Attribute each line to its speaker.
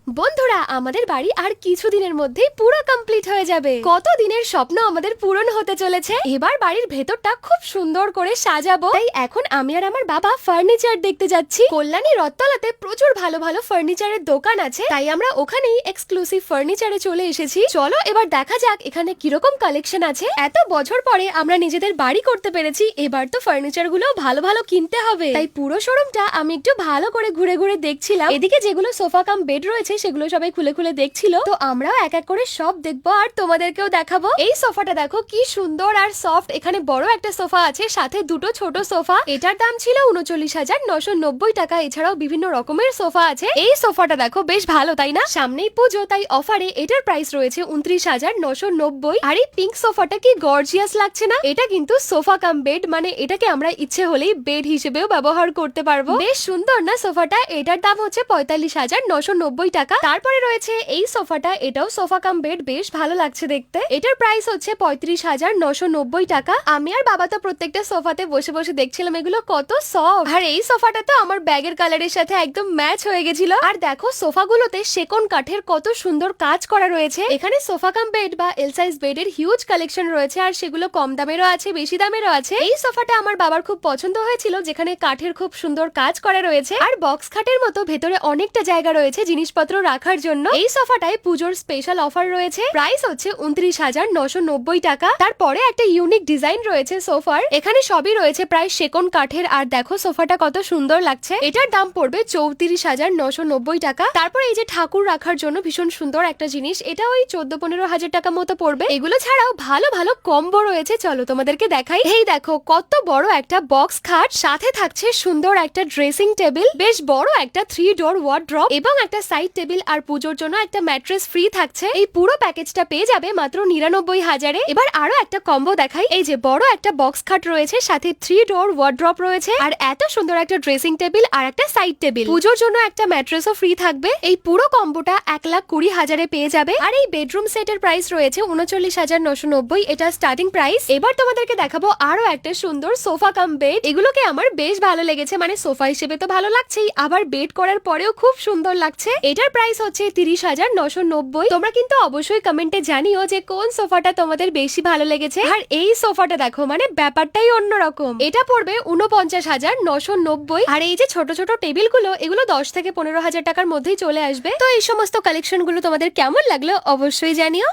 Speaker 1: বন্ধুরা, আমাদের বাড়ি আর কিছুদিনের মধ্যেই পুরো কমপ্লিট হয়ে যাবে। কত দিনের স্বপ্ন আমাদের পূরণ হতে চলেছে। এবার বাড়ির ভেতরটা খুব সুন্দর করে সাজাবো। তাই এখন আমি আর আমার বাবা ফার্নিচার দেখতে যাচ্ছি। কল্যাণী রথতলাতে প্রচুর ভালো ভালো ফার্নিচারের দোকান আছে, তাই আমরা ওখানেই এক্সক্লুসিভ ফার্নিচারে চলে এসেছি। চলো এবার দেখা যাক এখানে কিরকম কালেকশন আছে। এত বছর পরে আমরা নিজেদের বাড়ি করতে পেরেছি, এবার তো ফার্নিচার গুলো ভালো ভালো কিনতে হবে। তাই পুরো শোরুমটা আমি একটু ভালো করে ঘুরে ঘুরে দেখছিলাম। এদিকে যেগুলো সোফা কাম বেড রয়েছে সেগুলো সবাই খুলে খুলে দেখছিল, তো আমরাও এক এক করে সব দেখবো আর তোমাদেরকেও দেখাবো। এই সোফাটা দেখো কি সুন্দর আর সফট। এখানে বড় একটা সোফা আছে, সাথে দুটো ছোট সোফা। এটার দাম ছিল ৩৯,৯৯০ টাকা। এছাড়াও বিভিন্ন রকমের সোফা আছে। এই সোফাটা দেখো বেশ ভালো, তাই না? সামনেই পুজো, তাই অফারে এটার প্রাইস রয়েছে ২৯,৯৯০। আর এই পিঙ্ক সোফাটা কি গর্জিয়াস লাগছে না? এটা কিন্তু সোফা কাম বেড, মানে এটাকে আমরা ইচ্ছে হলেই বেড হিসেবেও ব্যবহার করতে পারবো। বেশ সুন্দর না সোফাটা? এটার দাম হচ্ছে ৪৫,৯৯০ টাকা। তারপরে রয়েছে এই সোফাটা, এটাও সোফা কাম বেড, বেশ ভালো লাগছে দেখতে। এটার প্রাইস হচ্ছে ৩৫,৯৯০ টাকা। আমি আর বাবা তো প্রত্যেকটা সোফাতে বসে বসে দেখছিলাম এগুলো কত সফট। আর এই সোফাটা তো আমার ব্যাগের কালারের সাথে একদম ম্যাচ হয়ে গেছিল। আর দেখো সোফাগুলোতে সেকন কাঠের কত সুন্দর কাজ করা রয়েছে। এখানে সোফা কাম বেড বা এল সাইজ বেডের হিউজ কালেকশন রয়েছে, আর সেগুলো কম দামেরও আছে, বেশি দামেরও আছে। এই সোফাটা আমার বাবার খুব পছন্দ হয়েছিল, যেখানে কাঠের খুব সুন্দর কাজ করা রয়েছে, আর বক্স খাটের মতো ভেতরে অনেকটা জায়গা রয়েছে জিনিসপত্র রাখার জন্য। এই সোফাটায় পুজোর স্পেশাল অফার রয়েছে, প্রাইস হচ্ছে ২৯,৯৯০ টাকা। তারপরে একটা ইউনিক ডিজাইন রয়েছে সোফার, এখানে সবই রয়েছে প্রায় সেকন কাঠের। আর দেখো সোফাটা কত সুন্দর লাগছে। এটার দাম পড়বে ৩৪,৯৯০ টাকা। তারপর এই যে ঠাকুর রাখার জন্য ভীষণ সুন্দর একটা জিনিস, এটা ওই ১৪-১৫ হাজার টাকা মতো পড়বে। এগুলো ছাড়াও ভালো ভালো কম্বো রয়েছে, চলো তোমাদেরকে দেখাই। এই দেখো কত বড় একটা বক্স খাট, সাথে থাকছে সুন্দর একটা ড্রেসিং টেবিল, বেশ বড় একটা 3 ডোর ওয়ার্ড্রপ এবং একটা সাইড টেবিল, আর পুজোর জন্য একটা ম্যাট্রেস ফ্রি থাকছে। এই পুরো প্যাকেজটা পেয়ে যাবে মাত্র ৯৯,০০০-এ। এবার আরো একটা কম্বো দেখাই। এই যে বড় একটা বক্স খাট রয়েছে, সাথে 3 ডোর ওয়ার্ড্রপ রয়েছে, আর এত সুন্দর একটা ড্রেসিং টেবিল আর একটা সাইড টেবিল। পুজোর জন্য একটা ম্যাট্রেসও ফ্রি থাকবে। এই পুরো কম্বোটা ১,২০,০০০-এ পেয়ে যাবে। আর এই বেডরুম সেটের প্রাইস রয়েছে ৩৯,৯৯০। এটা স্টার্টিং প্রাইস। এবার তোমাদেরকে দেখাবো আরো একটা সুন্দর সোফা কাম বেড। এগুলোকে আমার বেশ ভালো লেগেছে, মানে সোফা হিসেবে তো ভালো লাগছেই, আবার বেড করার পরেও খুব সুন্দর লাগছে। এটার প্রাইস হচ্ছে ৩০,৯৯০। তোমরা কিন্তু অবশ্যই কমেন্টে জানিও যে কোন সোফাটা তোমাদের বেশি ভালো লেগেছে। আর এই সোফাটা দেখো, মানে ব্যাপারটাই অন্যরকম। এটা পড়বে ৪৯,৯৯০। আর এই যে ছোট ছোট টেবিল গুলো, এগুলো ১০-১৫ হাজার টাকার মধ্যেই চলে আসবে। তো এই সমস্ত কালেকশন গুলো তোমাদের কেমন লাগলো অবশ্যই জানিও।